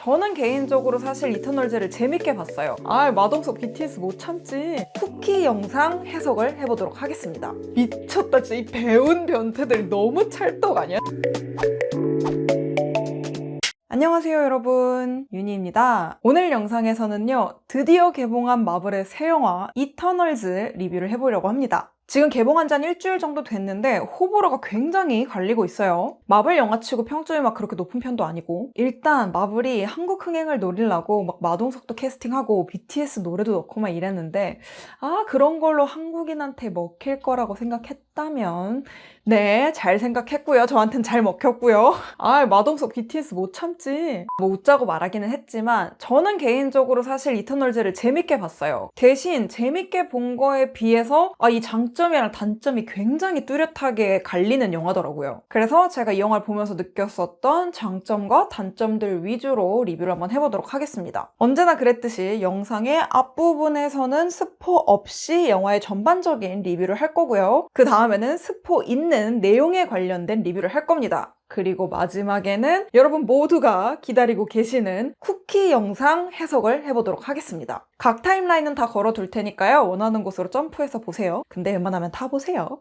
저는 개인적으로 사실 이터널즈를 재밌게 봤어요. 마동석 BTS 못 참지. 쿠키 영상 해석을 해보도록 하겠습니다. 미쳤다, 진짜 이 배운 변태들 너무 찰떡 아니야? 안녕하세요 여러분, 윤희입니다. 오늘 영상에서는요, 드디어 개봉한 마블의 새 영화 이터널즈 리뷰를 해보려고 합니다. 지금 개봉한 지 한 일주일 정도 됐는데 호불호가 굉장히 갈리고 있어요. 마블 영화치고 평점이 막 그렇게 높은 편도 아니고, 일단 마블이 한국 흥행을 노리려고 막 마동석도 캐스팅하고 BTS 노래도 넣고 막 이랬는데, 그런 걸로 한국인한테 먹힐 거라고 생각했다면 네, 잘 생각했고요. 저한텐 잘 먹혔고요. 마동석 BTS 못 참지. 뭐 웃자고 말하기는 했지만 저는 개인적으로 사실 이터널즈를 재밌게 봤어요. 대신 재밌게 본 거에 비해서 이 장점이랑 단점이 굉장히 뚜렷하게 갈리는 영화더라고요. 그래서 제가 이 영화를 보면서 느꼈었던 장점과 단점들 위주로 리뷰를 한번 해보도록 하겠습니다. 언제나 그랬듯이 영상의 앞부분에서는 스포 없이 영화의 전반적인 리뷰를 할 거고요. 그 다음에는 스포 있는 내용에 관련된 리뷰를 할 겁니다. 그리고 마지막에는 여러분 모두가 기다리고 계시는 쿠키 영상 해석을 해보도록 하겠습니다. 각 타임라인은 다 걸어둘 테니까요. 원하는 곳으로 점프해서 보세요. 근데 웬만하면 다 보세요.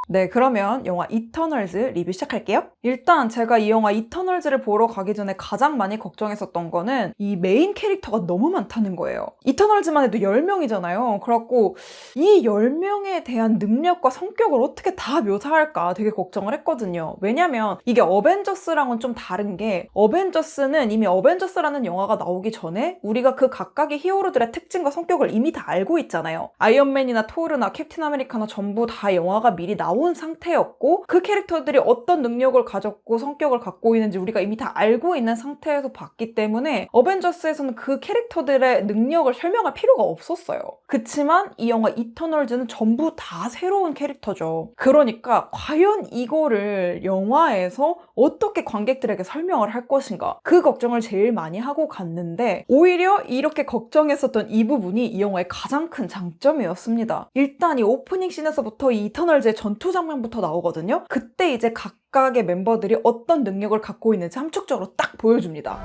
네, 그러면 영화 이터널즈 리뷰 시작할게요. 일단 제가 이 영화 이터널즈를 보러 가기 전에 가장 많이 걱정했었던 거는 이 메인 캐릭터가 너무 많다는 거예요. 이터널즈만 해도 10명이잖아요. 그래갖고 이 10명에 대한 능력과 성격을 어떻게 다 묘사할까 되게 걱정을 했거든요. 왜냐면 이게 어벤져스랑은 좀 다른 게, 어벤져스는 이미 어벤져스라는 영화가 나오기 전에 우리가 그 각각의 히어로들의 특징과 성격을 이미 다 알고 있잖아요. 아이언맨이나 토르나 캡틴 아메리카나 전부 다 영화가 미리 나온 상태였고, 그 캐릭터들이 어떤 능력을 가졌고 성격을 갖고 있는지 우리가 이미 다 알고 있는 상태에서 봤기 때문에 어벤져스에서는 그 캐릭터들의 능력을 설명할 필요가 없었어요. 그치만 이 영화 이터널즈는 전부 다 새로운 캐릭터죠. 그러니까 과연 이거를 영화에서 어떻게 관객들에게 설명을 할 것인가, 그 걱정을 제일 많이 하고 갔는데, 오히려 이렇게 걱정했었던 이 부분이 이 영화의 가장 큰 장점이었습니다. 일단 이 오프닝 씬에서부터 이 이터널즈의 전투 장면부터 나오거든요. 그때 이제 각각의 멤버들이 어떤 능력을 갖고 있는지 함축적으로 딱 보여줍니다.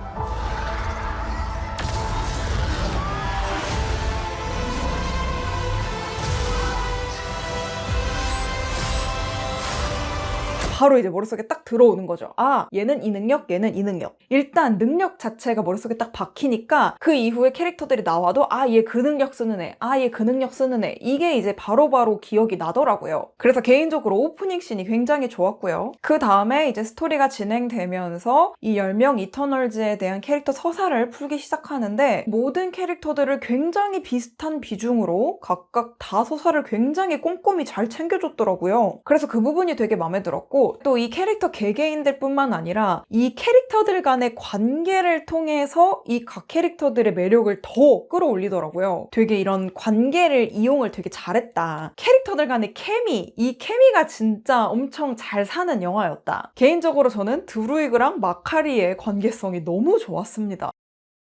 바로 이제 머릿속에 딱 들어오는 거죠. 얘는 이 능력, 얘는 이 능력. 일단 능력 자체가 머릿속에 딱 박히니까 그 이후에 캐릭터들이 나와도 얘 그 능력 쓰는 애, 얘 그 능력 쓰는 애, 이게 이제 바로바로 기억이 나더라고요. 그래서 개인적으로 오프닝 씬이 굉장히 좋았고요. 그 다음에 이제 스토리가 진행되면서 이 10명 이터널즈에 대한 캐릭터 서사를 풀기 시작하는데, 모든 캐릭터들을 굉장히 비슷한 비중으로 각각 다 서사를 굉장히 꼼꼼히 잘 챙겨줬더라고요. 그래서 그 부분이 되게 마음에 들었고, 또 이 캐릭터 개개인들 뿐만 아니라 이 캐릭터들 간의 관계를 통해서 이 각 캐릭터들의 매력을 더 끌어올리더라고요. 되게 이런 관계를 이용을 되게 잘했다. 캐릭터들 간의 케미, 이 케미가 진짜 엄청 잘 사는 영화였다. 개인적으로 저는 드루이그랑 마카리의 관계성이 너무 좋았습니다.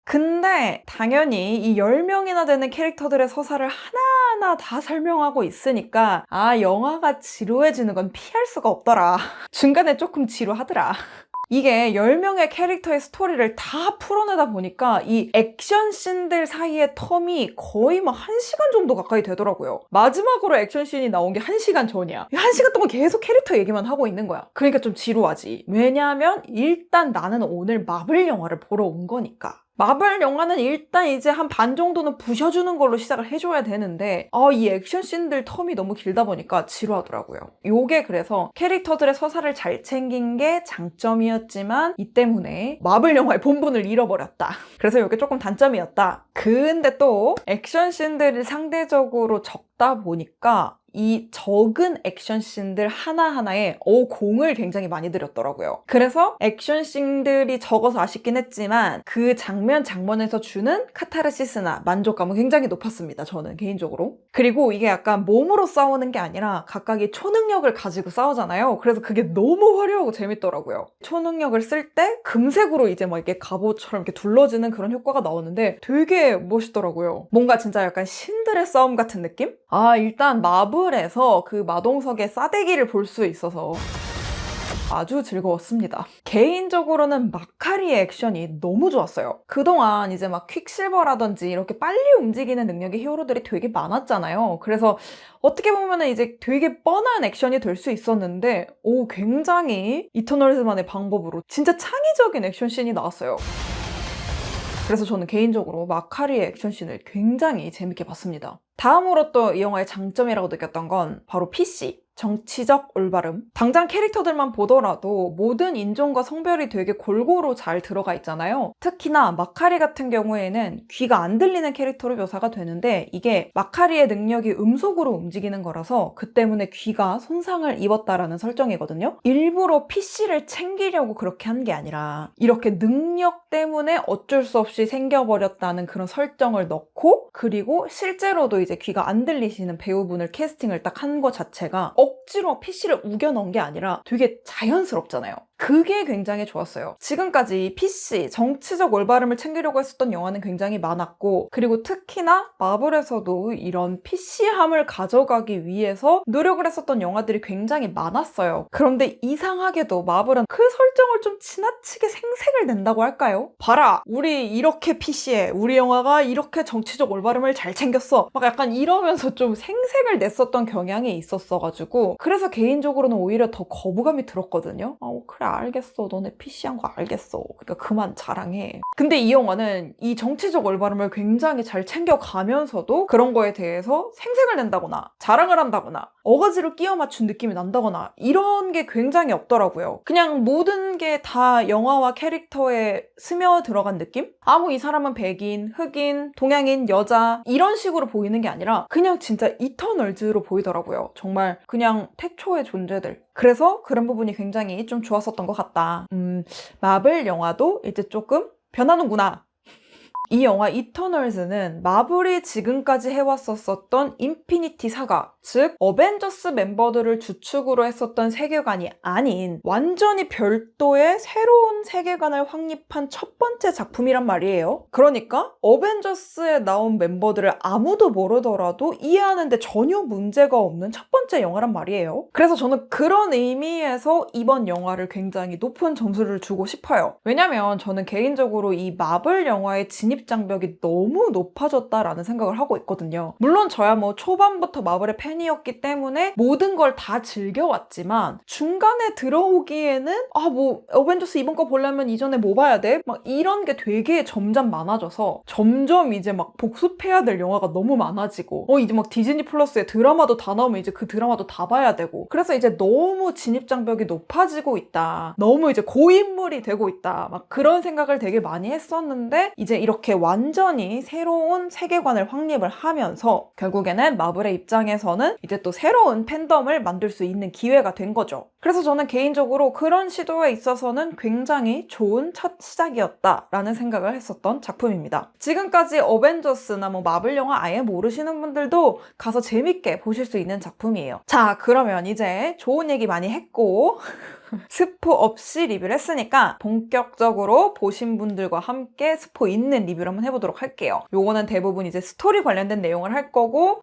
근데 당연히 이 10명이나 되는 캐릭터들의 서사를 하나하나 다 설명하고 있으니까 영화가 지루해지는 건 피할 수가 없더라. 중간에 조금 지루하더라. 이게 10명의 캐릭터의 스토리를 다 풀어내다 보니까 이 액션 씬들 사이의 텀이 거의 막 1시간 정도 가까이 되더라고요. 마지막으로 액션 씬이 나온 게 1시간 전이야. 1시간 동안 계속 캐릭터 얘기만 하고 있는 거야. 그러니까 좀 지루하지. 왜냐하면 일단 나는 오늘 마블 영화를 보러 온 거니까. 마블 영화는 일단 이제 한 반 정도는 부셔주는 걸로 시작을 해줘야 되는데 이 액션 씬들 텀이 너무 길다 보니까 지루하더라고요. 요게 그래서 캐릭터들의 서사를 잘 챙긴 게 장점이었지만 이 때문에 마블 영화의 본분을 잃어버렸다. 그래서 요게 조금 단점이었다. 근데 또 액션 씬들이 상대적으로 적다 보니까 이 적은 액션 씬들 하나하나에 공을 굉장히 많이 들였더라고요. 그래서 액션 씬들이 적어서 아쉽긴 했지만 그 장면에서 주는 카타르시스나 만족감은 굉장히 높았습니다. 저는 개인적으로. 그리고 이게 약간 몸으로 싸우는 게 아니라 각각의 초능력을 가지고 싸우잖아요. 그래서 그게 너무 화려하고 재밌더라고요. 초능력을 쓸 때 금색으로 이제 막 이렇게 갑옷처럼 이렇게 둘러지는 그런 효과가 나오는데 되게 멋있더라고요. 뭔가 진짜 약간 신들의 싸움 같은 느낌? 일단 마블에서 그 마동석의 싸대기를 볼 수 있어서 아주 즐거웠습니다. 개인적으로는 마카리의 액션이 너무 좋았어요. 그동안 이제 막 퀵실버라든지 이렇게 빨리 움직이는 능력의 히어로들이 되게 많았잖아요. 그래서 어떻게 보면은 이제 되게 뻔한 액션이 될 수 있었는데, 굉장히 이터널즈만의 방법으로 진짜 창의적인 액션씬이 나왔어요. 그래서 저는 개인적으로 마카리의 액션씬을 굉장히 재밌게 봤습니다. 다음으로 또 이 영화의 장점이라고 느꼈던 건 바로 PC, 정치적 올바름. 당장 캐릭터들만 보더라도 모든 인종과 성별이 되게 골고루 잘 들어가 있잖아요. 특히나 마카리 같은 경우에는 귀가 안 들리는 캐릭터로 묘사가 되는데, 이게 마카리의 능력이 음속으로 움직이는 거라서 그 때문에 귀가 손상을 입었다라는 설정이거든요. 일부러 PC를 챙기려고 그렇게 한 게 아니라 이렇게 능력 때문에 어쩔 수 없이 생겨버렸다는 그런 설정을 넣고, 그리고 실제로도 이제 귀가 안 들리시는 배우분을 캐스팅을 딱 한 것 자체가 억지로 PC를 우겨 넣은 게 아니라 되게 자연스럽잖아요. 그게 굉장히 좋았어요. 지금까지 PC, 정치적 올바름을 챙기려고 했었던 영화는 굉장히 많았고, 그리고 특히나 마블에서도 이런 PC함을 가져가기 위해서 노력을 했었던 영화들이 굉장히 많았어요. 그런데 이상하게도 마블은 그 설정을 좀 지나치게 생색을 낸다고 할까요? 봐라! 우리 이렇게 PC해. 우리 영화가 이렇게 정치적 올바름을 잘 챙겼어. 막 약간 이러면서 좀 생색을 냈었던 경향이 있었어가지고, 그래서 개인적으로는 오히려 더 거부감이 들었거든요. 그래 알겠어. 너네 PC한 거 알겠어. 그러니까 그만 자랑해. 근데 이 영화는 이 정치적 올바름을 굉장히 잘 챙겨가면서도 그런 거에 대해서 생색을 낸다거나 자랑을 한다거나 어거지로 끼워 맞춘 느낌이 난다거나 이런 게 굉장히 없더라고요. 그냥 모든 게 다 영화와 캐릭터에 스며 들어간 느낌? 이 사람은 백인, 흑인, 동양인, 여자 이런 식으로 보이는 게 아니라 그냥 진짜 이터널즈로 보이더라고요. 정말 그냥 태초의 존재들. 그래서 그런 부분이 굉장히 좀 좋았었던 것 같다. 마블 영화도 이제 조금 변하는구나. 이 영화 이터널즈는 마블이 지금까지 해왔었던 인피니티 사가, 즉 어벤져스 멤버들을 주축으로 했었던 세계관이 아닌 완전히 별도의 새로운 세계관을 확립한 첫 번째 작품이란 말이에요. 그러니까 어벤져스에 나온 멤버들을 아무도 모르더라도 이해하는데 전혀 문제가 없는 첫 번째 영화란 말이에요. 그래서 저는 그런 의미에서 이번 영화를 굉장히 높은 점수를 주고 싶어요. 왜냐면 저는 개인적으로 이 마블 영화의 진입 장벽이 너무 높아졌다라는 생각을 하고 있거든요. 물론 저야 뭐 초반부터 마블의 팬이었기 때문에 모든 걸 다 즐겨왔지만 중간에 들어오기에는 뭐 어벤져스 이번 거 보려면 이전에 뭐 봐야 돼? 막 이런 게 되게 점점 많아져서 점점 이제 막 복습해야 될 영화가 너무 많아지고 이제 막 디즈니 플러스에 드라마도 다 나오면 이제 그 드라마도 다 봐야 되고 그래서 이제 너무 진입 장벽이 높아지고 있다. 너무 이제 고인물이 되고 있다. 막 그런 생각을 되게 많이 했었는데 이제 이렇게 완전히 새로운 세계관을 확립을 하면서 결국에는 마블의 입장에서는 이제 또 새로운 팬덤을 만들 수 있는 기회가 된 거죠. 그래서 저는 개인적으로 그런 시도에 있어서는 굉장히 좋은 첫 시작이었다라는 생각을 했었던 작품입니다. 지금까지 어벤져스나 뭐 마블 영화 아예 모르시는 분들도 가서 재밌게 보실 수 있는 작품이에요. 자, 그러면 이제 좋은 얘기 많이 했고 스포 없이 리뷰를 했으니까 본격적으로 보신 분들과 함께 스포 있는 리뷰를 한번 해보도록 할게요. 요거는 대부분 이제 스토리 관련된 내용을 할 거고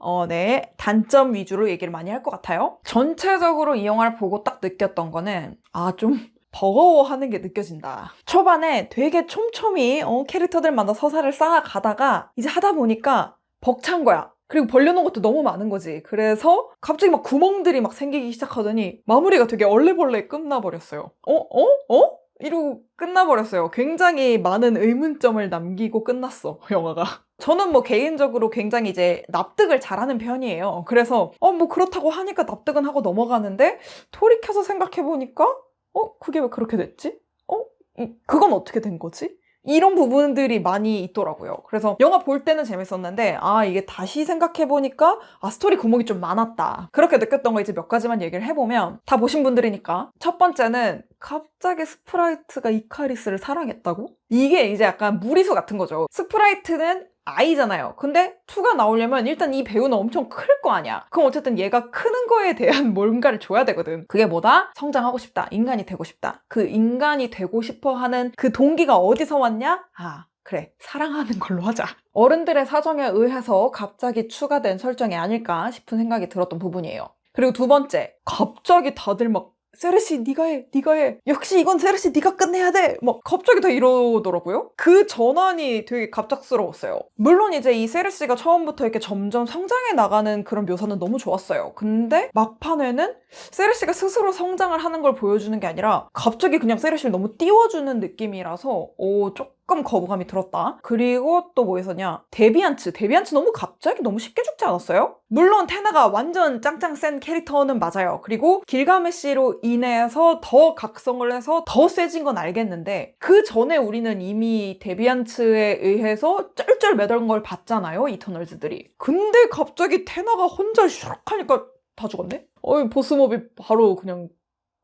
단점 위주로 얘기를 많이 할 것 같아요. 전체적으로 이 영화를 보고 딱 느꼈던 거는 좀 버거워하는 게 느껴진다. 초반에 되게 촘촘히 캐릭터들마다 서사를 쌓아가다가 이제 하다 보니까 벅찬 거야. 그리고 벌려놓은 것도 너무 많은 거지. 그래서 갑자기 막 구멍들이 막 생기기 시작하더니 마무리가 되게 얼레벌레 끝나버렸어요. 이러고 끝나버렸어요. 굉장히 많은 의문점을 남기고 끝났어, 영화가. 저는 뭐 개인적으로 굉장히 이제 납득을 잘하는 편이에요. 그래서 뭐 그렇다고 하니까 납득은 하고 넘어가는데 돌이켜서 생각해보니까 그게 왜 그렇게 됐지? 그건 어떻게 된 거지? 이런 부분들이 많이 있더라고요. 그래서 영화 볼 때는 재밌었는데 이게 다시 생각해보니까 스토리 구멍이 좀 많았다. 그렇게 느꼈던 거 이제 몇 가지만 얘기를 해보면 다 보신 분들이니까 첫 번째는 갑자기 스프라이트가 이카리스를 사랑했다고? 이게 이제 약간 무리수 같은 거죠. 스프라이트는 아이잖아요. 근데 2가 나오려면 일단 이 배우는 엄청 클 거 아니야. 그럼 어쨌든 얘가 크는 거에 대한 뭔가를 줘야 되거든. 그게 뭐다? 성장하고 싶다. 인간이 되고 싶다. 그 인간이 되고 싶어 하는 그 동기가 어디서 왔냐? 그래. 사랑하는 걸로 하자. 어른들의 사정에 의해서 갑자기 추가된 설정이 아닐까 싶은 생각이 들었던 부분이에요. 그리고 두 번째, 갑자기 다들 막 세르시 네가 해, 네가 해. 역시 이건 세르시 네가 끝내야 돼. 막 갑자기 다 이러더라고요. 그 전환이 되게 갑작스러웠어요. 물론 이제 이 세르시가 처음부터 이렇게 점점 성장해 나가는 그런 묘사는 너무 좋았어요. 근데 막판에는 세르시가 스스로 성장을 하는 걸 보여주는 게 아니라 갑자기 그냥 세르시를 너무 띄워주는 느낌이라서 조금 거부감이 들었다. 그리고 또 뭐 있었냐? 데비안츠 너무 갑자기 너무 쉽게 죽지 않았어요? 물론 테나가 완전 짱짱 센 캐릭터는 맞아요. 그리고 길가메시로 인해서 더 각성을 해서 더 세진 건 알겠는데 그 전에 우리는 이미 데비안츠에 의해서 쩔쩔 매달은 걸 봤잖아요, 이터널즈들이. 근데 갑자기 테나가 혼자 슉 하니까 다 죽었네? 보스몹이 바로 그냥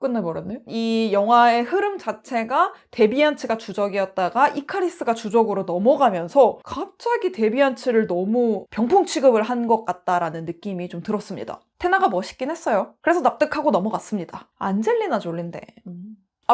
끝내버렸네. 이 영화의 흐름 자체가 데비안츠가 주적이었다가 이카리스가 주적으로 넘어가면서 갑자기 데비안츠를 너무 병풍 취급을 한 것 같다라는 느낌이 좀 들었습니다. 테나가 멋있긴 했어요. 그래서 납득하고 넘어갔습니다. 안젤리나 졸린데.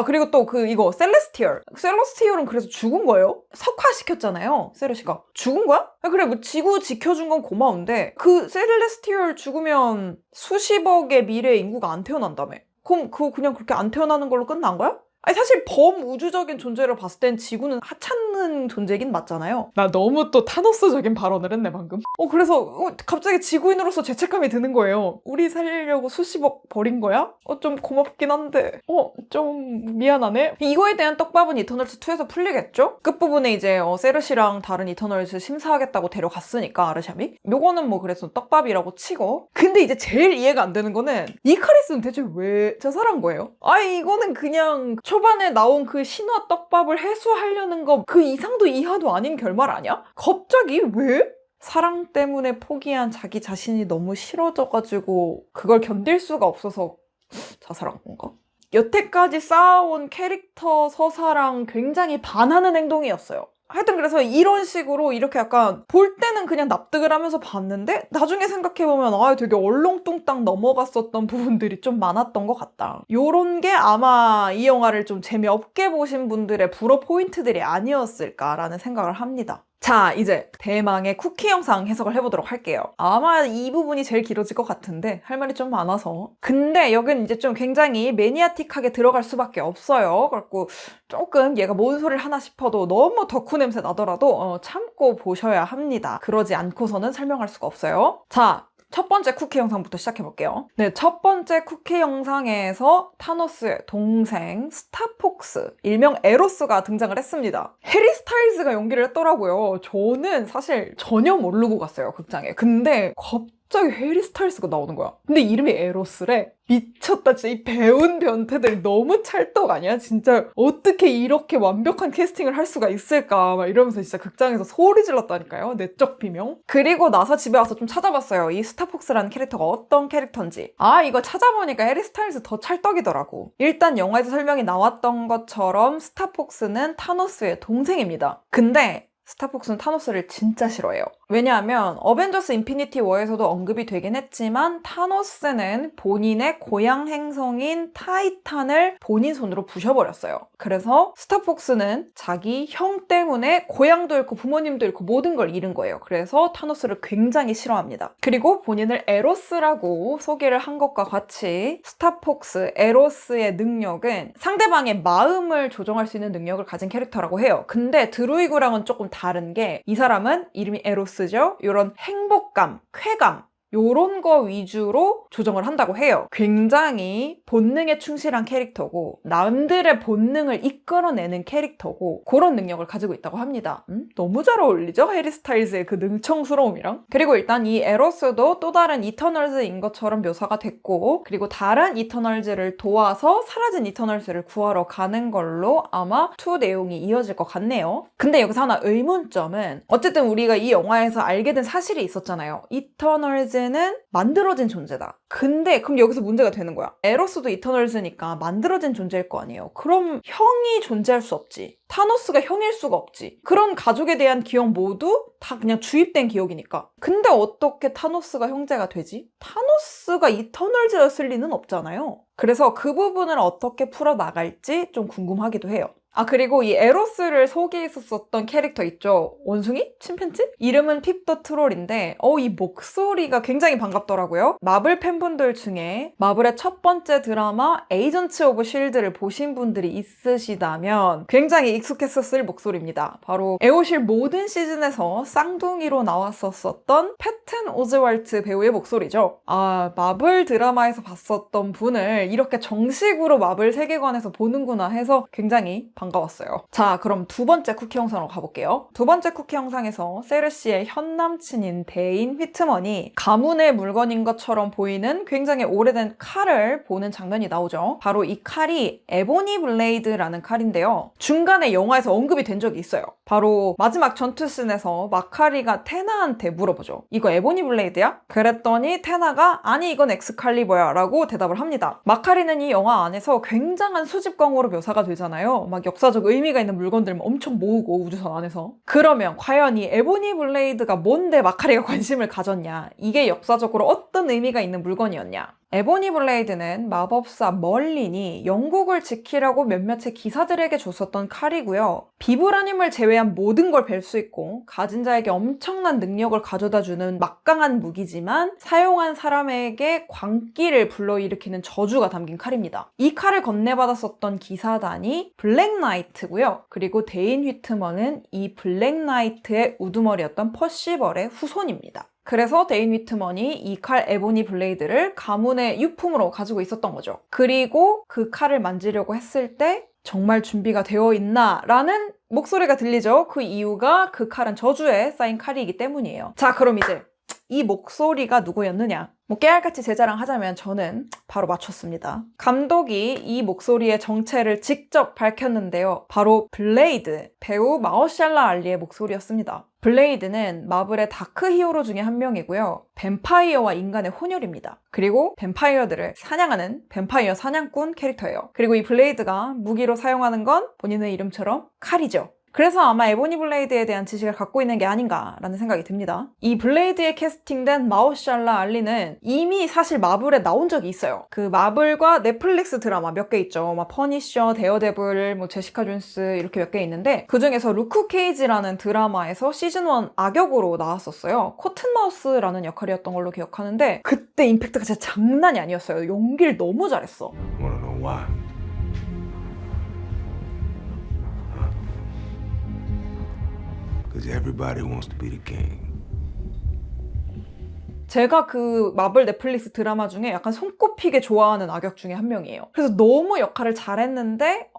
그리고 또 이거 셀레스티얼은 그래서 죽은 거예요? 석화시켰잖아요, 세르시가. 죽은 거야? 그래, 뭐 지구 지켜준 건 고마운데 그 셀레스티얼 죽으면 수십억의 미래 인구가 안 태어난다며. 그럼 그거 그냥 그렇게 안 태어나는 걸로 끝난 거야? 아니 사실 범우주적인 존재를 봤을 땐 지구는 하찮는 존재긴 맞잖아요. 나 너무 또 타노스적인 발언을 했네 방금. 그래서 갑자기 지구인으로서 죄책감이 드는 거예요. 우리 살리려고 수십억 버린 거야? 좀 고맙긴 한데 좀 미안하네. 이거에 대한 떡밥은 이터널즈 2에서 풀리겠죠? 끝부분에 이제 세르시랑 다른 이터널즈 심사하겠다고 데려갔으니까 아르샴이. 요거는 뭐 그래서 떡밥이라고 치고. 근데 이제 제일 이해가 안 되는 거는 이카리스는 대체 왜 자살한 거예요? 이거는 그냥 초반에 나온 그 신화 떡밥을 해소하려는 거 그 이상도 이하도 아닌 결말 아니야? 갑자기 왜? 사랑 때문에 포기한 자기 자신이 너무 싫어져가지고 그걸 견딜 수가 없어서 자살한 건가? 여태까지 쌓아온 캐릭터 서사랑 굉장히 반하는 행동이었어요. 하여튼 그래서 이런 식으로 이렇게 약간 볼 때는 그냥 납득을 하면서 봤는데 나중에 생각해보면 되게 얼렁뚱땅 넘어갔었던 부분들이 좀 많았던 것 같다. 요런 게 아마 이 영화를 좀 재미없게 보신 분들의 불호 포인트들이 아니었을까라는 생각을 합니다. 자, 이제 대망의 쿠키 영상 해석을 해보도록 할게요. 아마 이 부분이 제일 길어질 것 같은데 할 말이 좀 많아서. 근데 여긴 이제 좀 굉장히 매니아틱하게 들어갈 수밖에 없어요. 그래갖고 조금 얘가 뭔 소리를 하나 싶어도 너무 덕후 냄새 나더라도 참고 보셔야 합니다. 그러지 않고서는 설명할 수가 없어요. 자, 첫 번째 쿠키 영상부터 시작해볼게요. 네, 첫 번째 쿠키 영상에서 타노스의 동생 스타폭스, 일명 에로스가 등장을 했습니다. 해리 스타일즈가 연기를 했더라고요. 저는 사실 전혀 모르고 갔어요, 극장에. 근데 갑자기 해리 스타일즈가 나오는 거야. 근데 이름이 에로스래. 미쳤다. 진짜 이 배운 변태들 너무 찰떡 아니야? 진짜 어떻게 이렇게 완벽한 캐스팅을 할 수가 있을까? 막 이러면서 진짜 극장에서 소리 질렀다니까요. 내적 비명. 그리고 나서 집에 와서 좀 찾아봤어요. 이 스타폭스라는 캐릭터가 어떤 캐릭터인지. 이거 찾아보니까 해리 스타일즈 더 찰떡이더라고. 일단 영화에서 설명이 나왔던 것처럼 스타폭스는 타노스의 동생입니다. 근데 스타폭스는 타노스를 진짜 싫어해요. 왜냐하면 어벤져스 인피니티 워에서도 언급이 되긴 했지만 타노스는 본인의 고향 행성인 타이탄을 본인 손으로 부셔버렸어요. 그래서 스타폭스는 자기 형 때문에 고향도 잃고 부모님도 잃고 모든 걸 잃은 거예요. 그래서 타노스를 굉장히 싫어합니다. 그리고 본인을 에로스라고 소개를 한 것과 같이 스타폭스, 에로스의 능력은 상대방의 마음을 조종할 수 있는 능력을 가진 캐릭터라고 해요. 근데 드루이그랑은 조금 다른 게 이 사람은 이름이 에로스죠. 이런 행복감, 쾌감 요런 거 위주로 조정을 한다고 해요. 굉장히 본능에 충실한 캐릭터고 남들의 본능을 이끌어내는 캐릭터고 그런 능력을 가지고 있다고 합니다. 너무 잘 어울리죠? 해리 스타일즈의 그 능청스러움이랑. 그리고 일단 이 에로스도 또 다른 이터널즈인 것처럼 묘사가 됐고 그리고 다른 이터널즈를 도와서 사라진 이터널즈를 구하러 가는 걸로 아마 2 내용이 이어질 것 같네요. 근데 여기서 하나 의문점은 어쨌든 우리가 이 영화에서 알게 된 사실이 있었잖아요. 이터널즈 는 만들어진 존재다. 근데 그럼 여기서 문제가 되는 거야. 에로스도 이터널즈니까 만들어진 존재일 거 아니에요. 그럼 형이 존재할 수 없지. 타노스가 형일 수가 없지. 그런 가족에 대한 기억 모두 다 그냥 주입된 기억이니까. 근데 어떻게 타노스가 형제가 되지? 타노스가 이터널즈였을 리는 없잖아요. 그래서 그 부분을 어떻게 풀어나갈지 좀 궁금하기도 해요. 아, 그리고 이 에로스를 소개했었던 캐릭터 있죠? 원숭이? 침팬지? 이름은 핍 더 트롤인데 이 목소리가 굉장히 반갑더라고요. 마블 팬분들 중에 마블의 첫 번째 드라마 에이전츠 오브 실드를 보신 분들이 있으시다면 굉장히 익숙했었을 목소리입니다. 바로 에오실 모든 시즌에서 쌍둥이로 나왔었던 패튼 오즈왈트 배우의 목소리죠. 아, 마블 드라마에서 봤었던 분을 이렇게 정식으로 마블 세계관에서 보는구나 해서 굉장히 반가웠어요. 자, 그럼 두 번째 쿠키 영상으로 가볼게요. 두 번째 쿠키 영상에서 세르시의 현 남친인 데인 휘트먼이 가문의 물건인 것처럼 보이는 굉장히 오래된 칼을 보는 장면이 나오죠. 바로 이 칼이 에보니 블레이드라는 칼인데요. 중간에 영화에서 언급이 된 적이 있어요. 바로 마지막 전투씬에서 마카리가 테나한테 물어보죠. 이거 에보니 블레이드야? 그랬더니 테나가 아니 이건 엑스칼리버야 라고 대답을 합니다. 마카리는 이 영화 안에서 굉장한 수집광으로 묘사가 되잖아요. 막 역사적 의미가 있는 물건들 엄청 모으고 우주선 안에서. 그러면 과연 이 에보니 블레이드가 뭔데 마카리가 관심을 가졌냐? 이게 역사적으로 어떤 의미가 있는 물건이었냐? 에보니 블레이드는 마법사 멀린이 영국을 지키려고 몇몇의 기사들에게 줬었던 칼이고요. 비브라늄을 제외한 모든 걸 벨 수 있고 가진 자에게 엄청난 능력을 가져다주는 막강한 무기지만 사용한 사람에게 광기를 불러일으키는 저주가 담긴 칼입니다. 이 칼을 건네받았었던 기사단이 블랙나이트고요. 그리고 데인 휘트먼은 이 블랙나이트의 우두머리였던 퍼시벌의 후손입니다. 그래서 데인 휘트먼이 이 칼 에보니 블레이드를 가문의 유품으로 가지고 있었던 거죠. 그리고 그 칼을 만지려고 했을 때 정말 준비가 되어 있나? 라는 목소리가 들리죠. 그 이유가 그 칼은 저주에 쌓인 칼이기 때문이에요. 자, 그럼 이제 이 목소리가 누구였느냐? 깨알같이 제 자랑하자면 저는 바로 맞췄습니다. 감독이 이 목소리의 정체를 직접 밝혔는데요. 바로 블레이드, 배우 마허샬라 알리의 목소리였습니다. 블레이드는 마블의 다크 히어로 중에 한 명이고요. 뱀파이어와 인간의 혼혈입니다. 그리고 뱀파이어들을 사냥하는 뱀파이어 사냥꾼 캐릭터예요. 그리고 이 블레이드가 무기로 사용하는 건 본인의 이름처럼 칼이죠. 그래서 아마 에보니 블레이드에 대한 지식을 갖고 있는 게 아닌가라는 생각이 듭니다. 이 블레이드에 캐스팅된 마허샬라 알리는 이미 사실 마블에 나온 적이 있어요. 그 마블과 넷플릭스 드라마 몇 개 있죠. 막 퍼니셔, 데어데블, 제시카 존스 이렇게 몇 개 있는데 그 중에서 루크 케이지라는 드라마에서 시즌1 악역으로 나왔었어요. 코튼마우스라는 역할이었던 걸로 기억하는데 그때 임팩트가 진짜 장난이 아니었어요. 연기를 너무 잘했어. Wanna know why? Because everybody wants to be the king. 제가 그 마블 넷플릭스 드라마 중에 약간 손꼽히게 좋아하는 악역 중에 한 명이에요. 그래서 너무 역할을 잘했는데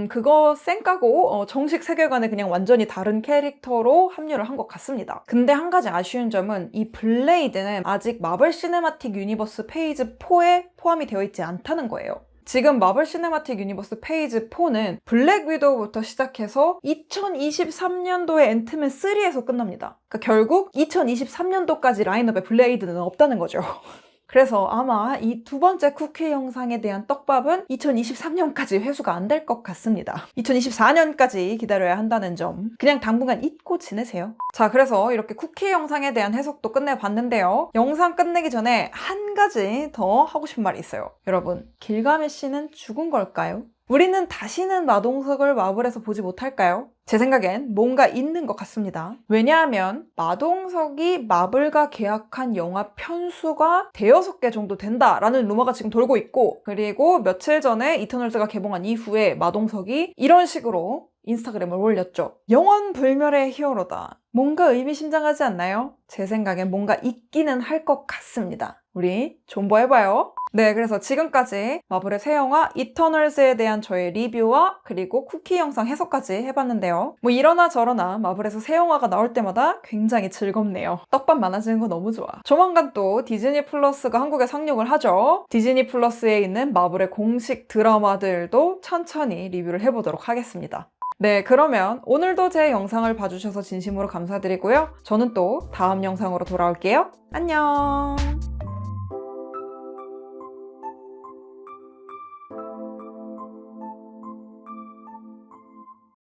그거 쌩까고 정식 세계관에 그냥 완전히 다른 캐릭터로 합류를 한 것 같습니다. 근데 한 가지 아쉬운 점은 이 블레이드는 아직 마블 시네마틱 유니버스 페이지 4에 포함이 되어 있지 않다는 거예요. 지금 마블 시네마틱 유니버스 페이지 4는 블랙 위도우부터 시작해서 2023년도에 앤트맨 3에서 끝납니다. 그러니까 결국 2023년도까지 라인업에 블레이드는 없다는 거죠. 그래서 아마 이 두 번째 쿠키 영상에 대한 떡밥은 2023년까지 회수가 안 될 것 같습니다. 2024년까지 기다려야 한다는 점 그냥 당분간 잊고 지내세요. 자, 그래서 이렇게 쿠키 영상에 대한 해석도 끝내봤는데요. 영상 끝내기 전에 한 가지 더 하고 싶은 말이 있어요. 여러분, 길가메시는 죽은 걸까요? 우리는 다시는 마동석을 마블에서 보지 못할까요? 제 생각엔 뭔가 있는 것 같습니다. 왜냐하면 마동석이 마블과 계약한 영화 편수가 5개 정도 된다라는 루머가 지금 돌고 있고, 그리고 며칠 전에 이터널즈가 개봉한 이후에 마동석이 이런 식으로 인스타그램을 올렸죠. 영원 불멸의 히어로다. 뭔가 의미심장하지 않나요? 제 생각엔 뭔가 있기는 할 것 같습니다. 우리 존버해봐요. 네, 그래서 지금까지 마블의 새 영화 이터널즈에 대한 저의 리뷰와 그리고 쿠키 영상 해석까지 해봤는데요. 이러나 저러나 마블에서 새 영화가 나올 때마다 굉장히 즐겁네요. 떡밥 많아지는 거 너무 좋아. 조만간 또 디즈니 플러스가 한국에 상륙을 하죠. 디즈니 플러스에 있는 마블의 공식 드라마들도 천천히 리뷰를 해보도록 하겠습니다. 네, 그러면 오늘도 제 영상을 봐주셔서 진심으로 감사드리고요. 저는 또 다음 영상으로 돌아올게요. 안녕!